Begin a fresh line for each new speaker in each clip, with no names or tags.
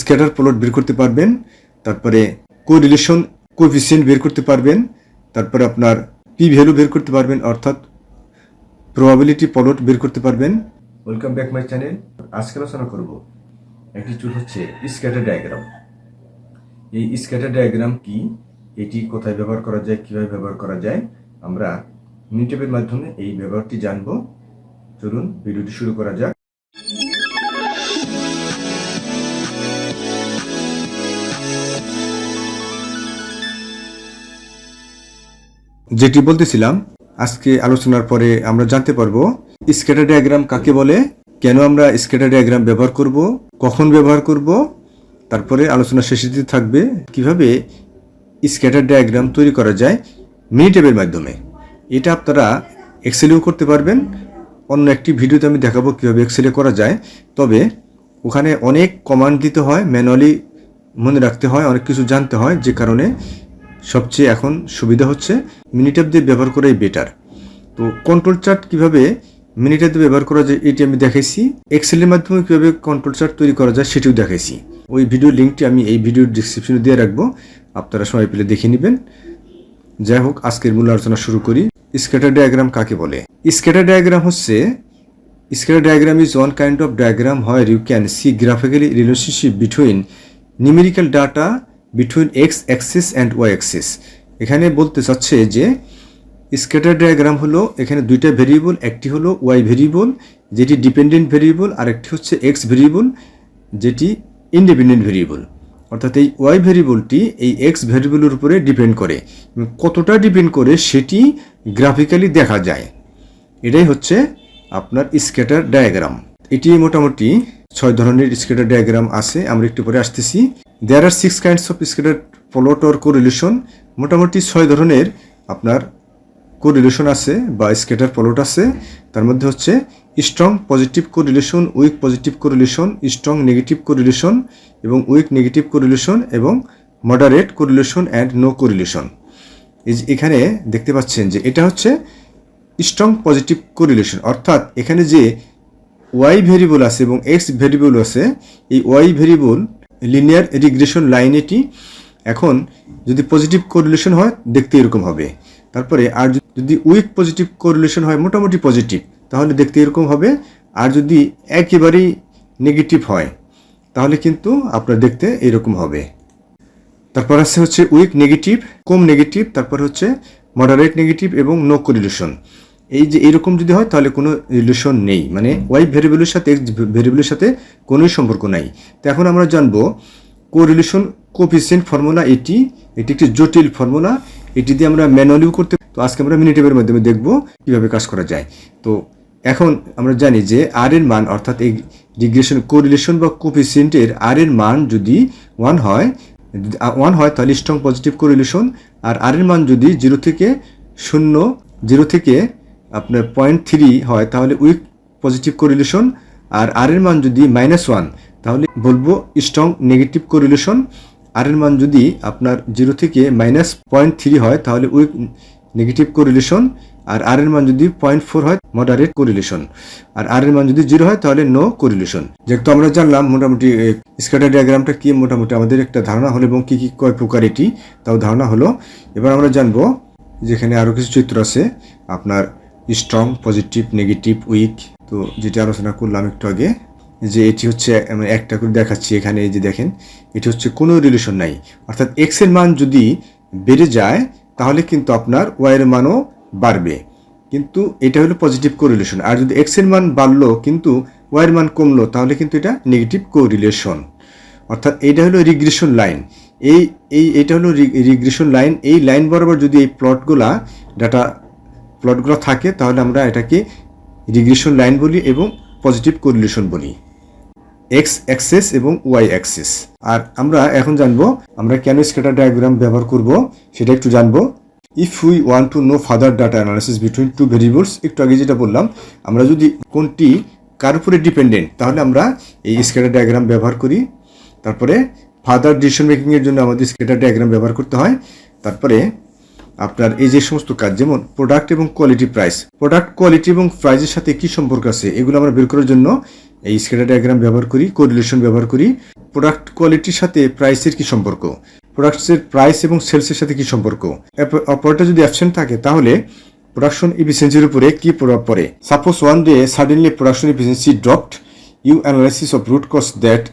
Scatter plot বের করতে পারবেন, তারপরে কোরিলেশন কোএফিসিয়েন্ট বের করতে পারবেন, তারপরে আপনার পি ভ্যালু বের করতে পারবেন, অর্থাৎ প্রবাবিলিটি প্লট বের করতে পারবেন। Welcome back my channel. আজকে আলোচনা করব একটি টুল হচ্ছে স্ক্যাটার ডায়াগ্রাম। এই স্ক্যাটার ডায়াগ্রাম কি, এটি কোথায় ব্যবহার করা যায়, কিভাবে ব্যবহার করা যায়, আমরা মিনিটেপের মাধ্যমে এই ব্যবহারটি জানব। চলুন ভিডিওটি শুরু করা যাক। যেটি বলতেছিলাম, আজকে আলোচনার পরে আমরা জানতে পারবো স্ক্যাটার ডায়াগ্রাম কাকে বলে, কেন আমরা স্ক্যাটার ডায়াগ্রাম ব্যবহার করব, কখন ব্যবহার করব, তারপরে আলোচনা শেষে দিতে থাকবে কিভাবে স্ক্যাটার ডায়াগ্রাম তৈরি করা যায় মিনিটেপের মাধ্যমে। এটা আপনারা এক্সেলেও করতে পারবেন। অন্য একটি ভিডিওতে আমি দেখাবো কিভাবে এক্সেলে করা যায়, তবে ওখানে অনেক কমান্ড দিতে হয়, ম্যানুয়ালি মনে রাখতে হয়, অনেক কিছু জানতে হয়, যে কারণে সবচেয়ে এখন সুবিধা হচ্ছে মিনিটেপ দিয়ে ব্যবহার করাই বেটার। তো কন্ট্রোল চার্ট কিভাবে মিনিটেপ দিয়ে ব্যবহার করা যায় এটি আমি দেখাইছি। এক্সেলের মাধ্যমে কিভাবে কন্ট্রোল চার্ট তৈরি করা যায় সেটিও দেখাইছি। ওই ভিডিও লিঙ্কটি আমি এই ভিডিওর ডিসক্রিপশনে দিয়ে রাখবো, আপনারা সময় পেলে দেখে নেবেন। যাই হোক, আজকের মূল আলোচনা শুরু করি। স্ক্যাটার ডায়াগ্রাম কাকে বলে? স্ক্যাটার ডায়াগ্রাম হচ্ছে, scatter diagram is one kind of diagram where you can see graphically relationship between numerical data between x axis and y axis. এখানে বলতে চাচ্ছে যে স্ক্যাটার ডায়াগ্রাম হলো, এখানে দুইটা ভেরিয়েবল, একটি হলো ওয়াই ভেরিয়েবল যেটি ডিপেন্ডেন্ট ভেরিয়েবল, আর একটি হচ্ছে এক্স ভেরিয়েবল যেটি ইন্ডিপেন্ডেন্ট ভেরিয়েবল। অর্থাৎ এই ওয়াই ভেরিয়েবলটি এই এক্স ভেরিয়েবলের উপরে ডিপেন্ড করে, কতটা ডিপেন্ড করে সেটি গ্রাফিক্যালি দেখা যায়। এটাই হচ্ছে আপনার স্ক্যাটার ডায়াগ্রাম। এটি মোটামুটি 6 ধরনের স্ক্যাটার ডায়াগ্রাম আছে, আমরা একটু পরে আসতেছি। দেয়ার আর 6 kinds of scatter plot or correlation. মোটামুটি 6 ধরনের আপনার কোরিলেশন আছে বা স্ক্যাটার প্লট আছে। তার মধ্যে হচ্ছে strong positive correlation, weak positive correlation, strong negative correlation এবং উইক নেগেটিভ কোরিলেশন এবং moderate correlation and no correlation. এখানে দেখতে পাচ্ছেন যে এটা হচ্ছে স্ট্রং পজিটিভ কোরিলেশন, অর্থাৎ এখানে যে ওয়াই ভেরিয়েবল আছে এবং এক্স ভেরিয়েবল আছে, এই y variable linear regression line এটি। এখন যদি পজিটিভ কোরিলেশন হয় দেখতে এরকম হবে, তারপরে আর যদি উইক পজিটিভ কোরিলেশন হয় মোটামুটি পজিটিভ তাহলে দেখতে এরকম হবে, আর যদি একেবারেই নেগেটিভ হয় তাহলে কিন্তু আপনার দেখতে এরকম হবে। তারপর আছে হচ্ছে উইক নেগেটিভ, কম নেগেটিভ, তারপর হচ্ছে মডারেট নেগেটিভ এবং নো কোরিলেশন। এই যে এরকম যদি হয় তাহলে কোনো রিলেশন নেই, মানে ওয়াই ভেরিয়েবলের সাথে এক্স ভেরিয়েবলের সাথে কোনোই সম্পর্ক নাই। তো এখন আমরা জানবো কোরিলেশন কোএফিসিয়েন্ট ফর্মুলা। এটি একটি জটিল ফর্মুলা, এটি দিয়ে আমরা ম্যানুয়ালিও করতে। তো আজকে আমরা মিনিটেপের মাধ্যমে দেখব কিভাবে কাজ করা যায়। তো এখন আমরা জানি যে আর এর মান, অর্থাৎ এই রিগ্রেশন কোরিলেশন বা কোএফিসিয়েন্টের আর এর মান যদি 1 হয় তাহলে স্ট্রং পজিটিভ কোরিলেশন, আর আর এর মান যদি 0 থেকে আপনার 0.3 হয় তাহলে উইক পজিটিভ কোরিলেশন, আর আর এর মান যদি -1 তাহলে বলবো স্ট্রং নেগেটিভ কোরিলেশন, আর এর মান যদি আপনার 0 থেকে -0.3 হয় তাহলে উইক নেগেটিভ কোরিলেশন, আর আর এর মান যদি 0.4 হয় মডারেট কোরিলেশন, আর আর এর মান যদি 0 হয় তাহলে নো কোরিলেশন। যেহেতু আমরা জানলাম মোটামুটি স্ক্যাটার ডায়াগ্রামটা কি, মোটামুটি আমাদের একটা ধারণা হলো, এবং কি কি কয় প্রকার এটি তাও ধারণা হলো। এবার আমরা জানবো যেখানে আরও কিছু চিত্র আছে, আপনার স্ট্রং পজিটিভ নেগেটিভ উইক। তো যেটা আলোচনা করলাম একটু আগে, যে এটি হচ্ছে আমি একটা করে দেখাচ্ছি। এখানে এই যে দেখেন, এটি হচ্ছে কোনো রিলেশন নাই, অর্থাৎ এক্স এর মান যদি বেড়ে যায় তাহলে কিন্তু আপনার ওয়াই এর মানও বাড়বে, কিন্তু এটা হলো পজিটিভ কোরিলেশন। আর যদি এক্স এর মান বাড়লো কিন্তু ওয়াই এর মান কমলো তাহলে কিন্তু এটা নেগেটিভ কোরিলেশন। অর্থাৎ এইটা হলো রিগ্রেশন লাইন। এইটা হলো রিগ্রেশন লাইন। এই লাইন বরাবর যদি এই ডাটা প্লটগুলো থাকে তাহলে আমরা এটাকে রিগ্রেশন লাইন বলি এবং পজিটিভ কোরিলেশন বলি, এক্স অ্যাক্সিস এবং ওয়াই অ্যাক্সিস। আর আমরা এখন জানবো আমরা কেন স্ক্যাটার ডায়াগ্রাম ব্যবহার করব সেটা একটু জানবো। If we want to know further data analysis between two variables, একটু আগে যেটা বললাম, আমরা যদি কোনটি কার উপরে ডিপেন্ডেন্ট তাহলে আমরা এই স্ক্যাটার ডায়াগ্রাম ব্যবহার করি। তারপরে ফার্দার ডিসিশন মেকিংয়ের জন্য আমাদের স্ক্যাটার ডায়াগ্রাম ব্যবহার করতে হয়। তারপরে আপনার এই যে সমস্ত কাজ, যেমন প্রোডাক্ট এবং কোয়ালিটি প্রাইস, প্রোডাক্ট কোয়ালিটি এবং প্রাইসের সাথে কি সম্পর্ক আছে এগুলো আমরা বের করার জন্য এই স্ক্যাটার ডায়াগ্রাম ব্যবহার করি, কোরিলেশন ব্যবহার করি। প্রোডাক্ট কোয়ালিটির সাথে প্রাইসের কি সম্পর্ক, প্রোডাক্টসের প্রাইস এবং সেলসের সাথে কি সম্পর্ক। অপারেটর যদি অ্যাবসেন্ট থাকে তাহলে প্রোডাকশন এফিসিয়েন্সির উপরে কি প্রভাব পড়ে। Suppose one day suddenly production efficiency dropped, you analysis of root cause that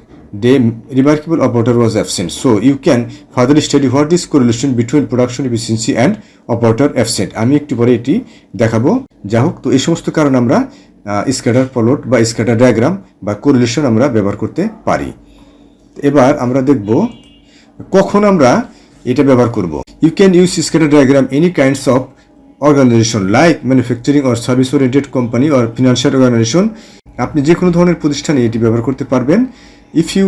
day remarkable operator was absent, so you can further study what is correlation between production efficiency and operator absent. আমি একটু পরে এটি দেখাবো। যা হোক, তো এই সমস্ত কারণ আমরা স্ক্যাটার প্লট বা স্ক্যাটার ডায়াগ্রাম বা কোরিলেশন আমরা ব্যবহার করতে পারি। এবার আমরা দেখব কখন আমরা এটা ব্যবহার করব। You can use scatter diagram any kinds of organisation like manufacturing or service oriented company or financial organisation. আপনি যে কোনো ধরনের প্রতিষ্ঠানে এটি ব্যবহার করতে পারবেন। If you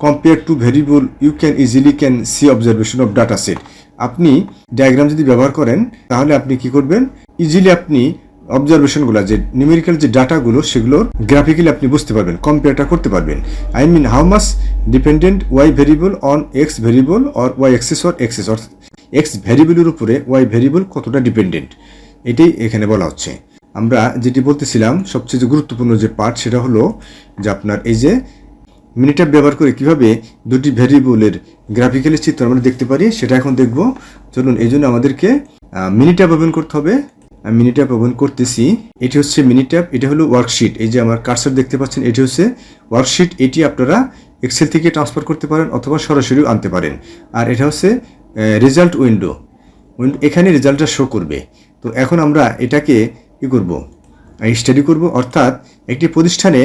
compare two variable, you can easily see observation of data set. আপনি ডায়াগ্রাম যদি ব্যবহার করেন তাহলে আপনি কি করবেন, ইজিলি আপনি অবজারভেশনগুলো যে নিউমেরিক্যাল যে ডাটাগুলো সেগুলোর গ্রাফিক্যালি আপনি বুঝতে পারবেন, কম্পেয়ারটা করতে পারবেন। I mean how much dependent y variable on x variable or y axis or x, অর্থাৎ এক্স ভেরিয়েবলের উপরে ওয়াই ভেরিয়েবল কতটা ডিপেন্ডেন্ট, এটাই এখানে বলা হচ্ছে। আমরা যেটি বলতেছিলাম সবচেয়ে যে গুরুত্বপূর্ণ যে পার্ট সেটা হলো যে আপনার এই যে মিনিট্যাব ব্যবহার করে কিভাবে দুটি ভেরিয়েবলের গ্রাফিক্যালি চিত্র আমরা দেখতে পারি সেটা এখন দেখব। চলুন, এই জন্য আমাদেরকে মিনিট্যাব ওপেন করতে হবে। আমি মিনিট্যাব ওপেন করতেছি। এটি হচ্ছে মিনিট্যাব, এটা হলো ওয়ার্কশিট। এই যে আমার কার্সার দেখতে পাচ্ছেন, এটি হচ্ছে ওয়ার্কশিট। এটি আপনারা এক্সেল থেকে ট্রান্সফার করতে পারেন অথবা সরাসরিও আনতে পারেন। আর এটা হচ্ছে রেজাল্ট উইন্ডো, এখানে রেজাল্টটা শো করবে। তো এখন আমরা এটাকে কী করব, স্টাডি করব। অর্থাৎ একটি প্রতিষ্ঠানে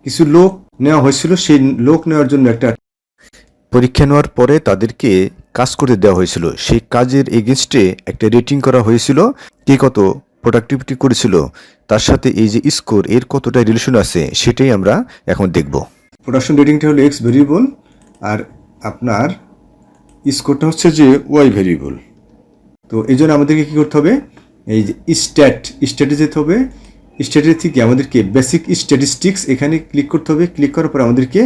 কিছু লোক নেওয়া হয়েছিল, সেই লোক নেওয়ার জন্য একটা পরীক্ষা নেওয়ার পরে তাদেরকে কাজ করতে দেওয়া হয়েছিল। সেই কাজের এগেনস্টে একটা রেটিং করা হয়েছিল, কে কত প্রোডাক্টিভিটি করেছিল, তার সাথে এই যে স্কোর এর কতটা রিলেশন আছে সেটাই আমরা এখন দেখব। প্রোডাকশন রেটিংটা হলো এক্স ভেরিয়েবল আর আপনার স্কোরটা হচ্ছে যে ওয়াই ভেরিয়েবল। তো এই জন্য আমাদেরকে কী করতে হবে, এই যে স্ট্যাটে যেতে হবে। স্ট্যাটের থেকে আমাদেরকে বেসিক স্ট্যাটিস্টিক্স এখানে ক্লিক করতে হবে। ক্লিক করার পর আমাদেরকে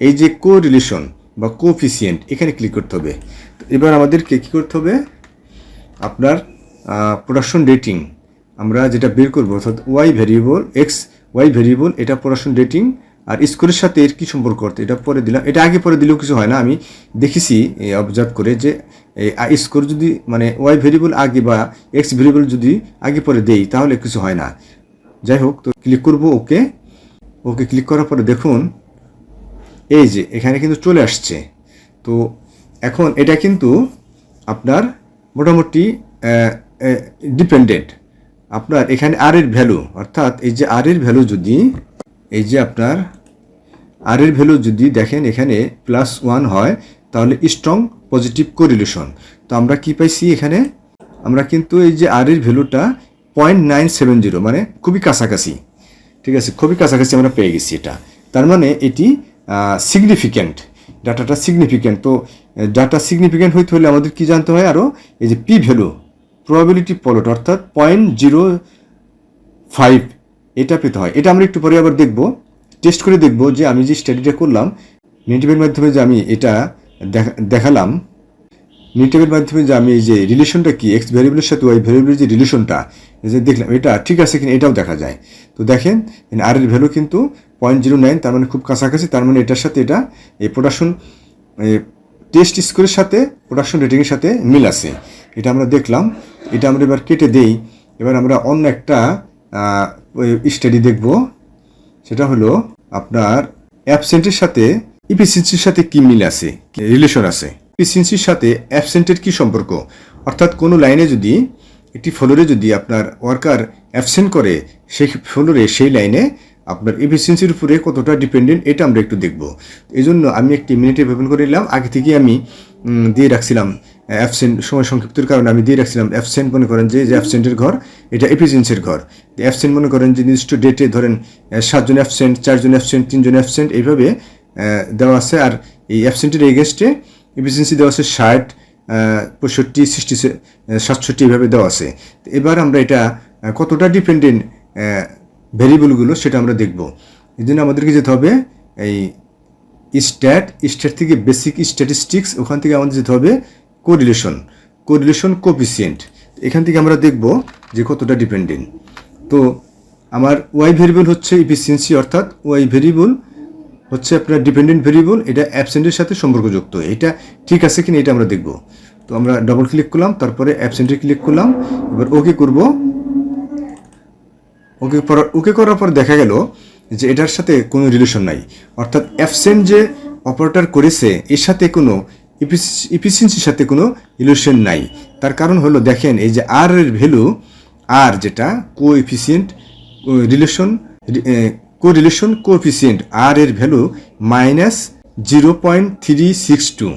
এই যে কোরিলেশন বা কোএফিসিয়েন্ট এখানে ক্লিক করতে হবে। তো এবার আমাদেরকে কী করতে হবে, আপনার প্রোডাকশন রেটিং আমরা যেটা বের করবো, অর্থাৎ y variable x y variable, এটা প্রোডাকশন রেটিং আর স্কোরের সাথে এর কী সম্পর্ক করতে, এটা পরে দিলাম। এটা আগে পরে দিলেও কিছু হয় না, আমি দেখেছি অবজার্ভ করে যে স্কোর যদি মানে ওয়াই ভেরিয়েবল আগে বা এক্স ভেরিয়েবল যদি আগে পরে দেই তাহলে কিছু হয় না। যাই হোক, তো ক্লিক করবো ওকে। ওকে ক্লিক করার পরে দেখুন এই যে এখানে কিন্তু চলে আসছে। তো এখন এটা কিন্তু আপনার মোটামুটি ডিপেন্ডেন্ট। আপনার এখানে আর এর ভ্যালু, অর্থাৎ এই যে আর এর ভ্যালু যদি এই যে আপনার আর এর ভ্যালু যদি দেখেন এখানে +1 হয় তাহলে স্ট্রং পজিটিভ কোরিলেশন। তো আমরা কি পাইছি এখানে, আমরা কিন্তু এই যে আর এর ভ্যালুটা 0.970 মানে খুবই কাছাকাছি, ঠিক আছে, খুবই কাছাকাছি আমরা পেয়ে গেছি। এটা তার মানে এটি সিগনিফিক্যান্ট, ডাটাটা সিগনিফিক্যান্ট। তো ডাটা সিগনিফিক্যান্ট হইতে হলে আমাদের কি জানতে হয় আরও, এই যে পি ভ্যালু প্রবাবিলিটি প্লট অর্থাৎ 0.05 এটা পেতে হয়। এটা আমরা একটু পরে আবার দেখব, টেস্ট করে দেখব যে আমি যে স্টাডিটা করলাম মিনিটেবের মাধ্যমে যে আমি এটা দেখালাম, মিনিটেবের মাধ্যমে যে আমি এই যে রিলেশনটা কি এক্স ভ্যারিয়েবলের সাথে ওয়াই ভ্যারিয়েবলের যে রিলেশনটা যে দেখলাম এটা ঠিক আছে কিনা এটাও দেখা যায়। তো দেখেন আর এর ভ্যালু কিন্তু 0.09, তার মানে খুব কাছাকাছি। তার মানে এটার সাথে এটা এই প্রোডাকশন টেস্ট স্কোরের সাথে প্রোডাকশন রেটিংয়ের সাথে মিল আছে, এটা আমরা দেখলাম। এটা আমরা এবার কেটে দেই। এবার আমরা অন্য একটা স্টাডি দেখব, সেটা হলো আপনার অ্যাবসেন্টের সাথে ইফিসিয়েন্সির সাথে কি মিল আছে, রিলেশন আছে। এফিসিয়েন্সির সাথে অ্যাবসেন্টের কি সম্পর্ক, অর্থাৎ কোনো লাইনে যদি একটি ফ্লোরে যদি আপনার ওয়ার্কার অ্যাবসেন্ট করে সেই ফ্লোরে সেই লাইনে আপনার এফিসিয়েন্সির উপরে কতটা ডিপেন্ডেন্ট এটা আমরা একটু দেখব। এই জন্য আমি একটি মিনিটেব ওপেন করে নিলাম। আগে থেকে আমি দিয়ে রাখছিলাম অ্যাবসেন্ট, সময় সংক্ষিপ্তের কারণে আমি দিয়ে রাখছিলাম অ্যাবসেন্ট। মনে করেন যে অ্যাবসেন্টের ঘর এটা এফিসিয়েন্সির ঘর। অ্যাবসেন্ট মনে করেন যে নির্দিষ্ট ডেটে ধরেন 7 জন অ্যাবসেন্ট, 4 জন অ্যাবসেন্ট, 3 জন অ্যাবসেন্ট, এইভাবে দেওয়া আছে। আর এই অ্যাবসেন্টের এগেনস্টে এফিসিয়েন্সি দেওয়া আছে 60, 65, 60, 67 এইভাবে দেওয়া আছে। তো এবার আমরা এটা কতটা ডিপেন্ডেন্ট ভেরিয়েবলগুলো সেটা আমরা দেখব। এই জন্য আমাদেরকে যেতে হবে এই স্ট্যাট থেকে বেসিক স্ট্যাটিস্টিক্স, ওখান থেকে আমাদের যেতে হবে কোরিলেশন কোএফিসিয়েন্ট। এখান থেকে আমরা দেখব যে কতটা ডিপেন্ডেন্ট। তো আমার ওয়াই ভেরিয়েবল হচ্ছে এফিসিয়েন্সি, অর্থাৎ ওয়াই ভেরিয়েবল হচ্ছে আপনার ডিপেন্ডেন্ট ভেরিয়েবল, এটা অ্যাবসেন্টের সাথে সম্পর্কযুক্ত। এটা ঠিক আছে কিনা এটা আমরা দেখব। তো আমরা ডবল ক্লিক করলাম, তারপরে অ্যাবসেন্টে ক্লিক করলাম, এবার ওকে করব। ওকে করার পর দেখা গেল যে এটার সাথে কোনো রিলেশন নাই, অর্থাৎ অ্যাবসেন্ট যে অপারেটর করেছে এর সাথে কোনো ইফিসিয়েন্সির সাথে কোনো রিলেশন নাই। তার কারণ হলো দেখেন এই যে আর এর ভ্যালু, আর যেটা কোএফিসিয়েন্ট রিলেশন কোএফিসিয়েন্ট আর এর ভ্যালু -0.362,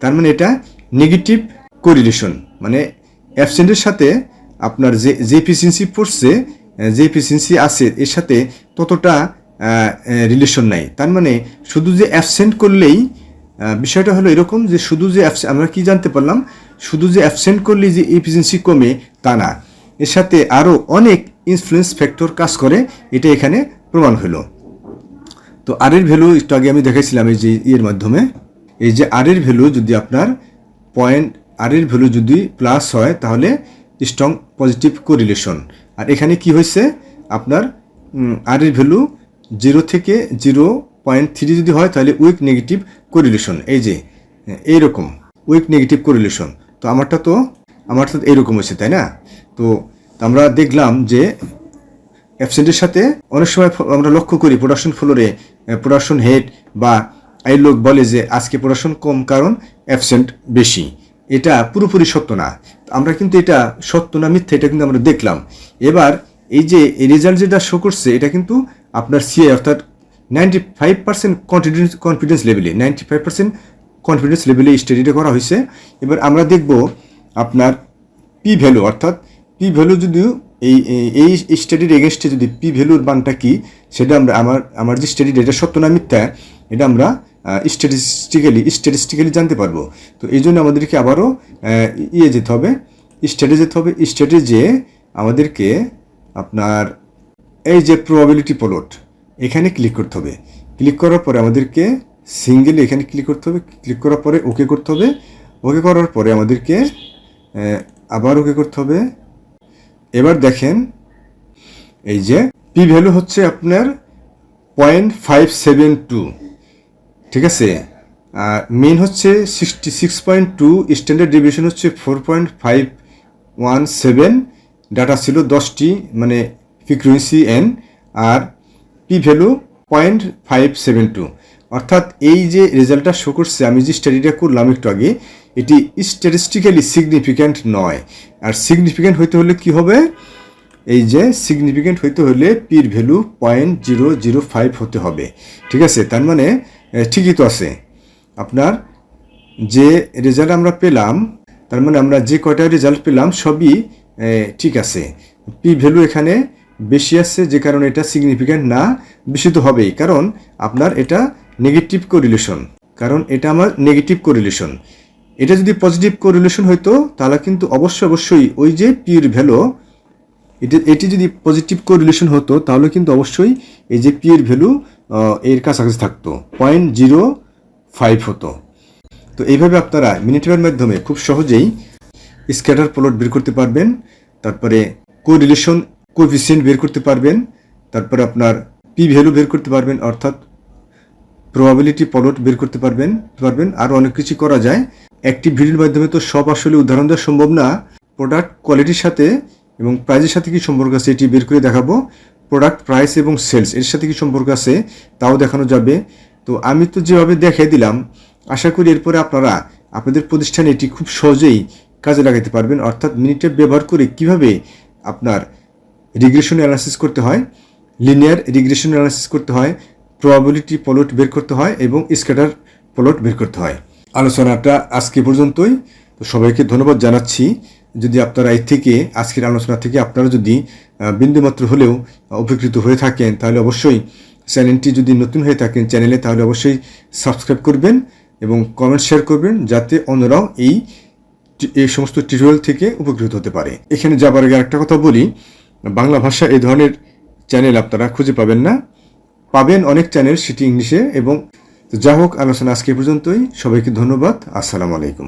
তার মানে এটা নেগেটিভ কোরিলেশন, মানে অ্যাবসেন্টের সাথে আপনার যে এফিসিয়েন্সি পড়ছে, যে এফিসিয়েন্সি আছে এর সাথে ততটা রিলেশন নাই। তার মানে শুধু যে অ্যাবসেন্ট করলেই, বিষয়টা হলো এরকম যে শুধু যে আমরা কি জানতে পারলাম, শুধু যে অ্যাবসেন্ট করলেই যে এফিসিয়েন্সি কমে তা না, এর সাথে আরও অনেক ইনফ্লুয়েন্স ফ্যাক্টর কাজ করে, এটা এখানে প্রমাণ হলো। তো আর এর ভ্যালু একটু আগে আমি দেখাইছিলাম এই যে এর মাধ্যমে, এই যে আর এর ভ্যালু যদি আপনার আর এর ভ্যালু যদি প্লাস হয় তাহলে স্ট্রং পজিটিভ কোরিলেশন, আর এখানে কি হয়েছে আপনার আর এর ভ্যালু 0 থেকে 0.3 যদি হয় তাহলে উইক নেগেটিভ কোরিলেশন, এই যে এইরকম উইক নেগেটিভ কোরিলেশন। তো আমারটা তো এইরকম হয়েছে, তাই না? তো আমরা দেখলাম যে অ্যাবসেন্টের সাথে অনেক সময় আমরা লক্ষ্য করি প্রোডাকশন ফ্লোরে প্রোডাকশন হেড বা এই লোক বলে যে আজকে প্রোডাকশন কম কারণ অ্যাবসেন্ট বেশি। এটা পুরোপুরি সত্য না। আমরা কিন্তু এটা সত্য না মিথ্যা এটা কিন্তু আমরা দেখলাম। এবার এই যে রেজাল্ট যেটা শো করছে এটা কিন্তু আপনার সিএ অর্থাৎ 95% কনফিডেন্স লেভেলে 95% কনফিডেন্স লেভেলে স্টাডিটা করা হয়েছে। এবার আমরা দেখব আপনার পি ভ্যালু, অর্থাৎ পি ভ্যালু যদিও এই স্টাডির এগেনস্টে যদি পি ভ্যালুর মানটা কি সেটা আমরা আমার যে স্টাডি এটা সত্য না মিথ্যা এটা আমরা স্ট্যাটিস্টিক্যালি জানতে পারবো। তো এই জন্য আমাদেরকে আবারও যেতে হবে, স্টাডি যে আমাদেরকে আপনার এই যে প্রবাবিলিটি প্লট এখানে ক্লিক করতে হবে। ক্লিক করার পরে আমাদেরকে সিঙ্গেলি এখানে ক্লিক করতে হবে। ক্লিক করার পরে ওকে করতে হবে। ওকে করার পরে আমাদেরকে আবার ওকে করতে হবে। এবার দেখেন এই যে পি ভ্যালু হচ্ছে আপনার 0.572, ঠিক আছে। মেন হচ্ছে 66.2, স্ট্যান্ডার্ড ডেভিয়েশন হচ্ছে 4.517, ডাটা ছিল 10টি, মানে ফ্রিকুয়েন্সি এন, আর পি ভ্যালু 0.572। অর্থাৎ এই যে রেজাল্টটা শো করছে আমি যে স্টাডিটা করলাম একটু আগে, এটি স্ট্যাটিস্টিক্যালি সিগনিফিক্যান্ট নয়। আর সিগনিফিক্যান্ট হইতে হলে কি হবে, এই যে সিগনিফিক্যান্ট হইতে হলে পির ভ্যালু 0.005 হতে হবে, ঠিক আছে। তার মানে ঠিকই তো আছে আপনার যে রেজাল্ট আমরা পেলাম, তার মানে আমরা যে কয়টা রেজাল্ট পেলাম সবই ঠিক আছে। পি ভ্যালু এখানে বেশি আছে যে কারণে এটা সিগনিফিক্যান্ট না, বেশি তো হবেই কারণ আপনার এটা নেগেটিভ কোরিলেশন, কারণ এটা আমার নেগেটিভ কোরিলেশন। এটা যদি পজিটিভ কোরিলেশন হইতো তাহলে কিন্তু অবশ্যই ওই যে পির ভ্যালু এটি যদি পজিটিভ কোরিলেশন হতো তাহলে কিন্তু অবশ্যই এই যে পির ভ্যালু এর কাছাকাছি থাকতো, 0.05 হতো। তো এইভাবে আপনারা মিনিটের মাধ্যমে খুব সহজেই স্ক্যাটার প্লট বের করতে পারবেন, তারপরে কোরিলেশন কোএফিসিয়েন্ট বের করতে পারবেন, তারপরে আপনার পি ভ্যালু বের করতে পারবেন, অর্থাৎ প্রবাবিলিটি প্লট বের করতে পারবেন। আরও অনেক কিছু করা যায়। একটি ভিডিওর মাধ্যমে তো সব আসলে উদাহরণ দেওয়া সম্ভব না। প্রোডাক্ট কোয়ালিটির সাথে এবং প্রাইসের সাথে কি সম্পর্ক আছে এটি বের করে দেখাবো। প্রোডাক্ট প্রাইস এবং সেলস এর সাথে কি সম্পর্ক আছে তাও দেখানো যাবে। তো আমি তো যেভাবে দেখিয়ে দিলাম, আশা করি এরপরে আপনারা আপনাদের প্রতিষ্ঠানে এটি খুব সহজেই কাজে লাগাতে পারবেন। অর্থাৎ মিনিটেপ ব্যবহার করে কিভাবে আপনার রিগ্রেশন অ্যানালাইসিস করতে হয়, লিনিয়ার রিগ্রেশন অ্যানালাইসিস করতে হয়, প্রবাবিলিটি প্লট বের করতে হয় এবং স্ক্যাটার প্লট বের করতে হয়। আলোচনাটা আজকে পর্যন্তই। তো সবাইকে ধন্যবাদ জানাচ্ছি। যদি আপনারা এর থেকে আজকের আলোচনা থেকে আপনারা যদি বিন্দুমাত্র হলেও উপকৃত হয়ে থাকেন তাহলে অবশ্যই চ্যানেলটি যদি নতুন হয়ে থাকেন চ্যানেলে তাহলে অবশ্যই সাবস্ক্রাইব করবেন এবং কমেন্ট শেয়ার করবেন যাতে অন্যরাও এই সমস্ত টিউটোরিয়াল থেকে উপকৃত হতে পারে। এখানে যাবার আগে একটা কথা বলি, বাংলা ভাষা এই ধরনের চ্যানেল আপনারা খুঁজে পাবেন না, পাবেন অনেক চ্যানেল সেটি ইংলিশে। এবং যা হোক, আলোচনা আজকে পর্যন্তই। সবাইকে ধন্যবাদ। আসসালামু আলাইকুম।